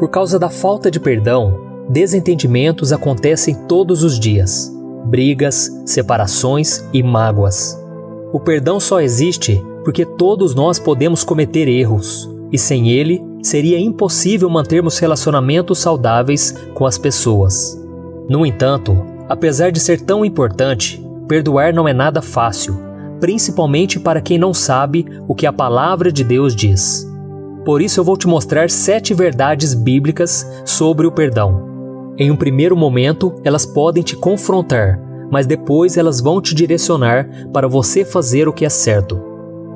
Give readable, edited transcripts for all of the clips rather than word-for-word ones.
Por causa da falta de perdão, desentendimentos acontecem todos os dias. Brigas, separações e mágoas. O perdão só existe porque todos nós podemos cometer erros, e sem ele, seria impossível mantermos relacionamentos saudáveis com as pessoas. No entanto, apesar de ser tão importante, perdoar não é nada fácil, principalmente para quem não sabe o que a palavra de Deus diz. Por isso eu vou te mostrar 7 verdades bíblicas sobre o perdão. Em um primeiro momento, elas podem te confrontar, mas depois elas vão te direcionar para você fazer o que é certo.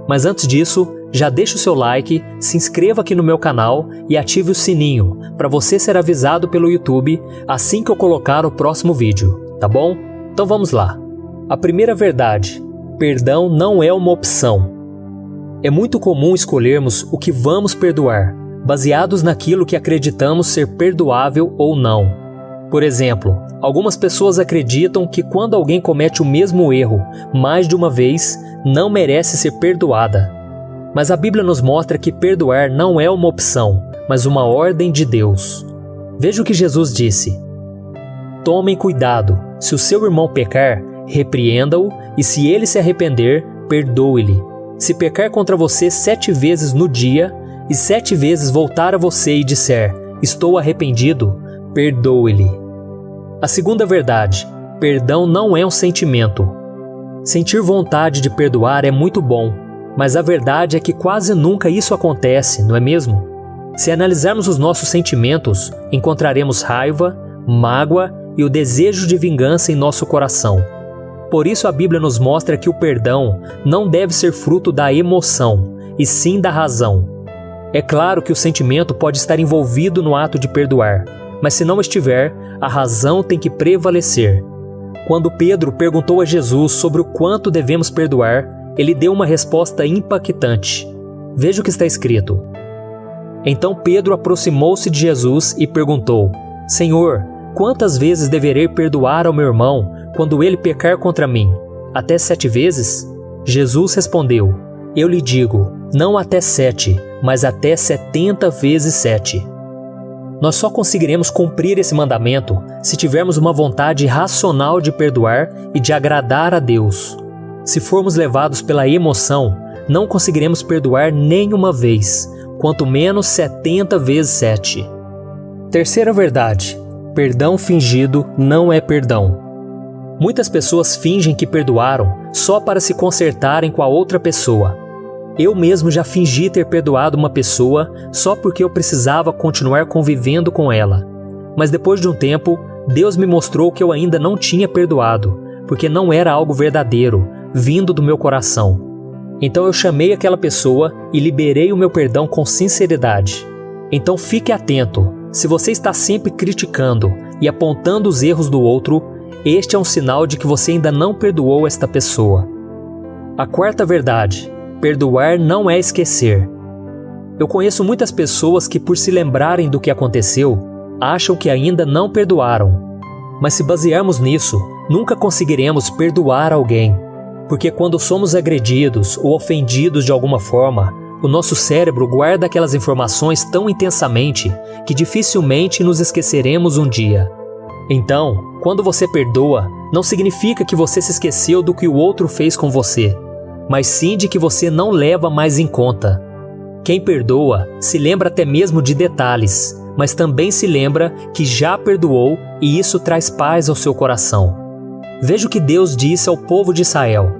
Mas antes disso, já deixa o seu like, se inscreva aqui no meu canal e ative o sininho para você ser avisado pelo YouTube assim que eu colocar o próximo vídeo, tá bom? Então vamos lá. A primeira verdade: perdão não é uma opção. É muito comum escolhermos o que vamos perdoar, baseados naquilo que acreditamos ser perdoável ou não. Por exemplo, algumas pessoas acreditam que quando alguém comete o mesmo erro mais de uma vez, não merece ser perdoada. Mas a Bíblia nos mostra que perdoar não é uma opção, mas uma ordem de Deus. Veja o que Jesus disse: tomem cuidado, se o seu irmão pecar, repreenda-o, e se ele se arrepender, perdoe-lhe. Se pecar contra você 7 vezes no dia, e 7 vezes voltar a você e disser, estou arrependido, perdoe-lhe. A segunda verdade: perdão não é um sentimento. Sentir vontade de perdoar é muito bom, mas a verdade é que quase nunca isso acontece, não é mesmo? Se analisarmos os nossos sentimentos, encontraremos raiva, mágoa e o desejo de vingança em nosso coração. Por isso a Bíblia nos mostra que o perdão não deve ser fruto da emoção, e sim da razão. É claro que o sentimento pode estar envolvido no ato de perdoar, mas se não estiver, a razão tem que prevalecer. Quando Pedro perguntou a Jesus sobre o quanto devemos perdoar, ele deu uma resposta impactante. Veja o que está escrito. Então Pedro aproximou-se de Jesus e perguntou: Senhor, quantas vezes deverei perdoar ao meu irmão quando ele pecar contra mim? Até 7 vezes? Jesus respondeu: Eu lhe digo, não até 7, mas até 70 vezes 7. Nós só conseguiremos cumprir esse mandamento se tivermos uma vontade racional de perdoar e de agradar a Deus. Se formos levados pela emoção, não conseguiremos perdoar nenhuma vez, quanto menos 70 vezes 7. Terceira verdade: perdão fingido não é perdão. Muitas pessoas fingem que perdoaram só para se consertarem com a outra pessoa. Eu mesmo já fingi ter perdoado uma pessoa só porque eu precisava continuar convivendo com ela. Mas depois de um tempo, Deus me mostrou que eu ainda não tinha perdoado, porque não era algo verdadeiro, vindo do meu coração. Então eu chamei aquela pessoa e liberei o meu perdão com sinceridade. Então fique atento, se você está sempre criticando e apontando os erros do outro, este é um sinal de que você ainda não perdoou esta pessoa. A quarta verdade: perdoar não é esquecer. Eu conheço muitas pessoas que, por se lembrarem do que aconteceu, acham que ainda não perdoaram. Mas se basearmos nisso, nunca conseguiremos perdoar alguém. Porque quando somos agredidos ou ofendidos de alguma forma, o nosso cérebro guarda aquelas informações tão intensamente que dificilmente nos esqueceremos um dia. Então, quando você perdoa, não significa que você se esqueceu do que o outro fez com você, mas sim de que você não leva mais em conta. Quem perdoa se lembra até mesmo de detalhes, mas também se lembra que já perdoou e isso traz paz ao seu coração. Veja o que Deus disse ao povo de Israel: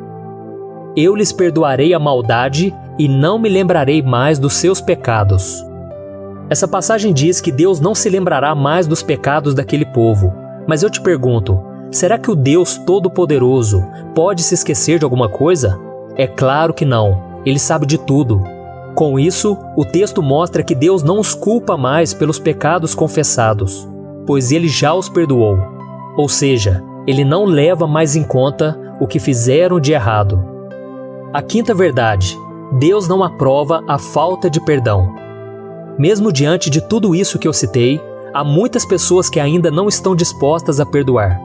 Eu lhes perdoarei a maldade e não me lembrarei mais dos seus pecados. Essa passagem diz que Deus não se lembrará mais dos pecados daquele povo. Mas eu te pergunto, será que o Deus Todo-Poderoso pode se esquecer de alguma coisa? É claro que não, Ele sabe de tudo. Com isso, o texto mostra que Deus não os culpa mais pelos pecados confessados, pois Ele já os perdoou. Ou seja, Ele não leva mais em conta o que fizeram de errado. A quinta verdade: Deus não aprova a falta de perdão. Mesmo diante de tudo isso que eu citei, há muitas pessoas que ainda não estão dispostas a perdoar.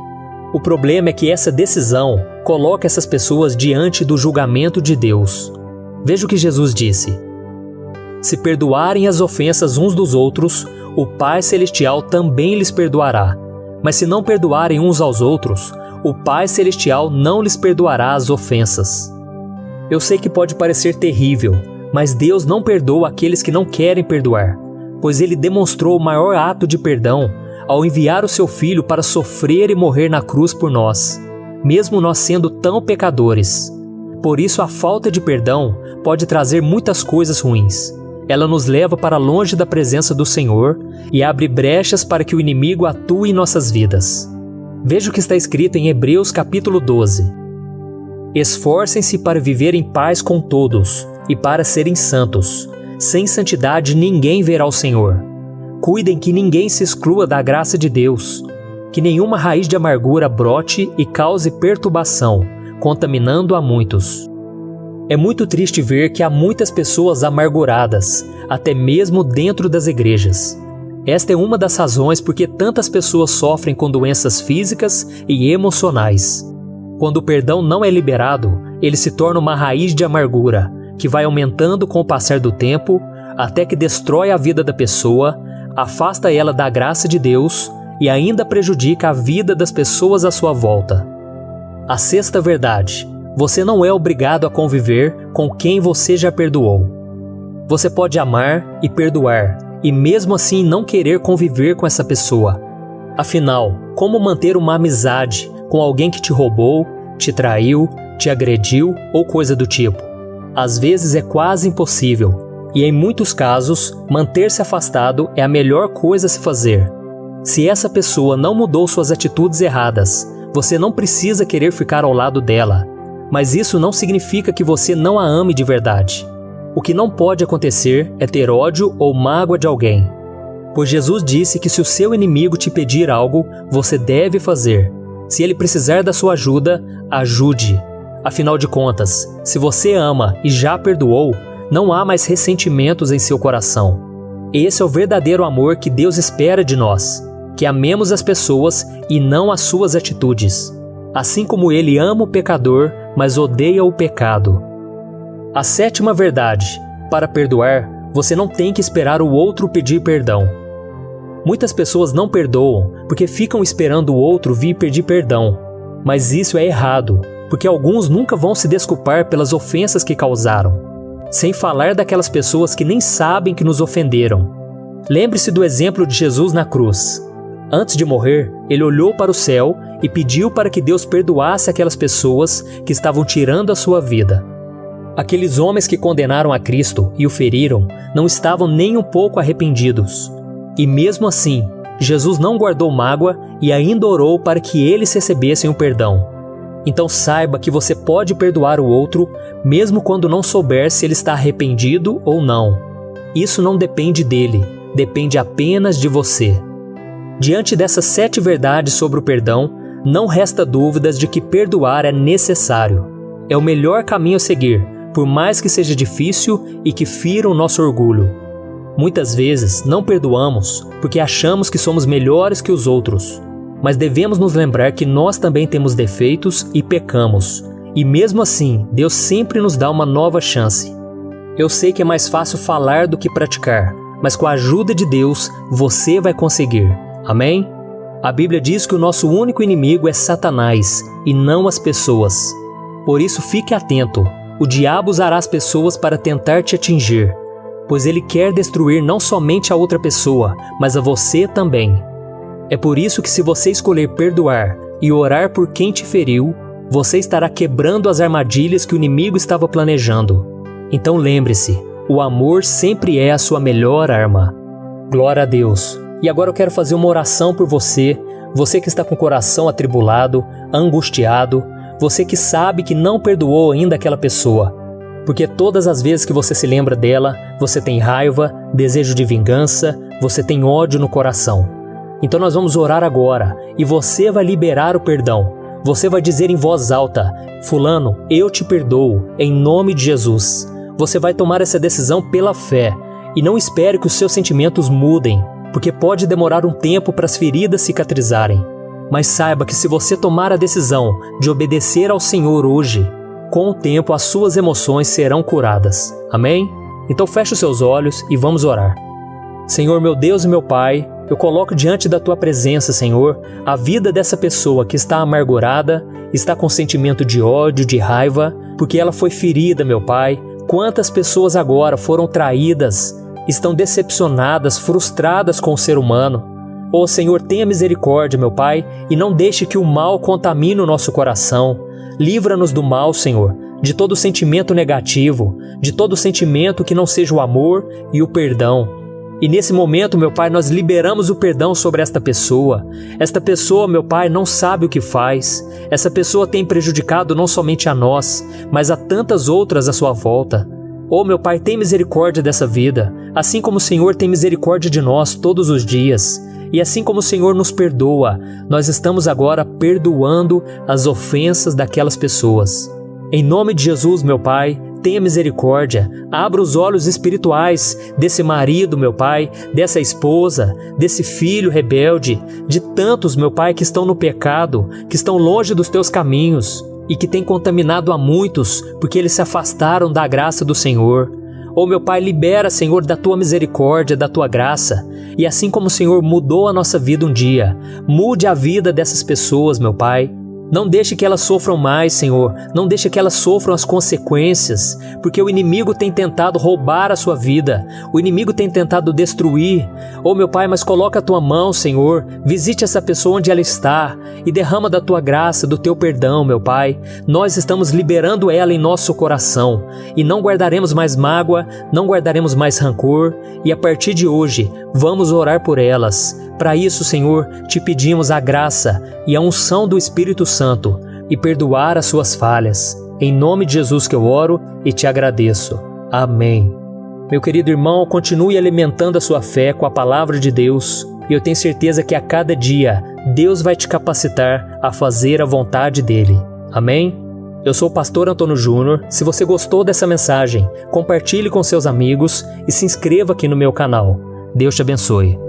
O problema é que essa decisão coloca essas pessoas diante do julgamento de Deus. Veja o que Jesus disse: Se perdoarem as ofensas uns dos outros, o Pai Celestial também lhes perdoará. Mas se não perdoarem uns aos outros, o Pai Celestial não lhes perdoará as ofensas. Eu sei que pode parecer terrível, mas Deus não perdoa aqueles que não querem perdoar, pois Ele demonstrou o maior ato de perdão ao enviar o seu Filho para sofrer e morrer na cruz por nós, mesmo nós sendo tão pecadores. Por isso, a falta de perdão pode trazer muitas coisas ruins. Ela nos leva para longe da presença do Senhor e abre brechas para que o inimigo atue em nossas vidas. Veja o que está escrito em Hebreus capítulo 12. Esforcem-se para viver em paz com todos e para serem santos. Sem santidade ninguém verá o Senhor. Cuidem que ninguém se exclua da graça de Deus, que nenhuma raiz de amargura brote e cause perturbação, contaminando a muitos. É muito triste ver que há muitas pessoas amarguradas, até mesmo dentro das igrejas. Esta é uma das razões por que tantas pessoas sofrem com doenças físicas e emocionais. Quando o perdão não é liberado, ele se torna uma raiz de amargura, que vai aumentando com o passar do tempo, até que destrói a vida da pessoa, afasta ela da graça de Deus e ainda prejudica a vida das pessoas à sua volta. A sexta verdade: você não é obrigado a conviver com quem você já perdoou. Você pode amar e perdoar, e mesmo assim não querer conviver com essa pessoa. Afinal, como manter uma amizade com alguém que te roubou, te traiu, te agrediu ou coisa do tipo? Às vezes é quase impossível, e em muitos casos, manter-se afastado é a melhor coisa a se fazer. Se essa pessoa não mudou suas atitudes erradas, você não precisa querer ficar ao lado dela. Mas isso não significa que você não a ame de verdade. O que não pode acontecer é ter ódio ou mágoa de alguém. Pois Jesus disse que se o seu inimigo te pedir algo, você deve fazer. Se ele precisar da sua ajuda, ajude. Afinal de contas, se você ama e já perdoou, não há mais ressentimentos em seu coração. Esse é o verdadeiro amor que Deus espera de nós, que amemos as pessoas e não as suas atitudes. Assim como Ele ama o pecador, mas odeia o pecado. A sétima verdade: para perdoar, você não tem que esperar o outro pedir perdão. Muitas pessoas não perdoam porque ficam esperando o outro vir pedir perdão. Mas isso é errado, porque alguns nunca vão se desculpar pelas ofensas que causaram. Sem falar daquelas pessoas que nem sabem que nos ofenderam. Lembre-se do exemplo de Jesus na cruz. Antes de morrer, ele olhou para o céu e pediu para que Deus perdoasse aquelas pessoas que estavam tirando a sua vida. Aqueles homens que condenaram a Cristo e o feriram não estavam nem um pouco arrependidos. E mesmo assim, Jesus não guardou mágoa e ainda orou para que eles recebessem o perdão. Então saiba que você pode perdoar o outro, mesmo quando não souber se ele está arrependido ou não. Isso não depende dele, depende apenas de você. Diante dessas 7 verdades sobre o perdão, não resta dúvidas de que perdoar é necessário. É o melhor caminho a seguir, por mais que seja difícil e que fira o nosso orgulho. Muitas vezes não perdoamos porque achamos que somos melhores que os outros. Mas devemos nos lembrar que nós também temos defeitos e pecamos. E mesmo assim, Deus sempre nos dá uma nova chance. Eu sei que é mais fácil falar do que praticar, mas com a ajuda de Deus, você vai conseguir. Amém? A Bíblia diz que o nosso único inimigo é Satanás e não as pessoas. Por isso fique atento, o diabo usará as pessoas para tentar te atingir, pois ele quer destruir não somente a outra pessoa, mas a você também. É por isso que se você escolher perdoar e orar por quem te feriu, você estará quebrando as armadilhas que o inimigo estava planejando. Então lembre-se, o amor sempre é a sua melhor arma. Glória a Deus! E agora eu quero fazer uma oração por você, você que está com o coração atribulado, angustiado, você que sabe que não perdoou ainda aquela pessoa. Porque todas as vezes que você se lembra dela, você tem raiva, desejo de vingança, você tem ódio no coração. Então nós vamos orar agora, e você vai liberar o perdão. Você vai dizer em voz alta: fulano, eu te perdoo, em nome de Jesus. Você vai tomar essa decisão pela fé, e não espere que os seus sentimentos mudem, porque pode demorar um tempo para as feridas cicatrizarem. Mas saiba que se você tomar a decisão de obedecer ao Senhor hoje, com o tempo as suas emoções serão curadas. Amém? Então feche os seus olhos e vamos orar. Senhor, meu Deus e meu Pai, eu coloco diante da Tua presença, Senhor, a vida dessa pessoa que está amargurada, está com sentimento de ódio, de raiva, porque ela foi ferida, meu Pai. Quantas pessoas agora foram traídas, estão decepcionadas, frustradas com o ser humano. Ó Senhor, tenha misericórdia, meu Pai, e não deixe que o mal contamine o nosso coração. Livra-nos do mal, Senhor, de todo sentimento negativo, de todo sentimento que não seja o amor e o perdão. E nesse momento, meu Pai, nós liberamos o perdão sobre esta pessoa. Esta pessoa, meu Pai, não sabe o que faz. Essa pessoa tem prejudicado não somente a nós, mas a tantas outras à sua volta. Oh, meu Pai, tem misericórdia dessa vida, assim como o Senhor tem misericórdia de nós todos os dias. E assim como o Senhor nos perdoa, nós estamos agora perdoando as ofensas daquelas pessoas. Em nome de Jesus, meu Pai, tenha misericórdia, abra os olhos espirituais desse marido, meu Pai, dessa esposa, desse filho rebelde, de tantos, meu Pai, que estão no pecado, que estão longe dos teus caminhos e que têm contaminado a muitos porque eles se afastaram da graça do Senhor. Oh, meu Pai, libera, Senhor, da Tua misericórdia, da Tua graça. E assim como o Senhor mudou a nossa vida um dia, mude a vida dessas pessoas, meu Pai. Não deixe que elas sofram mais, Senhor. Não deixe que elas sofram as consequências, porque o inimigo tem tentado roubar a sua vida. O inimigo tem tentado destruir. Oh, meu Pai, mas coloca a Tua mão, Senhor. Visite essa pessoa onde ela está e derrama da Tua graça, do Teu perdão, meu Pai. Nós estamos liberando ela em nosso coração e não guardaremos mais mágoa, não guardaremos mais rancor e a partir de hoje vamos orar por elas. Para isso, Senhor, te pedimos a graça e a unção do Espírito Santo e perdoar as suas falhas. Em nome de Jesus que eu oro e te agradeço. Amém. Meu querido irmão, continue alimentando a sua fé com a palavra de Deus e eu tenho certeza que a cada dia Deus vai te capacitar a fazer a vontade dEle. Amém? Eu sou o pastor Antônio Júnior. Se você gostou dessa mensagem, compartilhe com seus amigos e se inscreva aqui no meu canal. Deus te abençoe.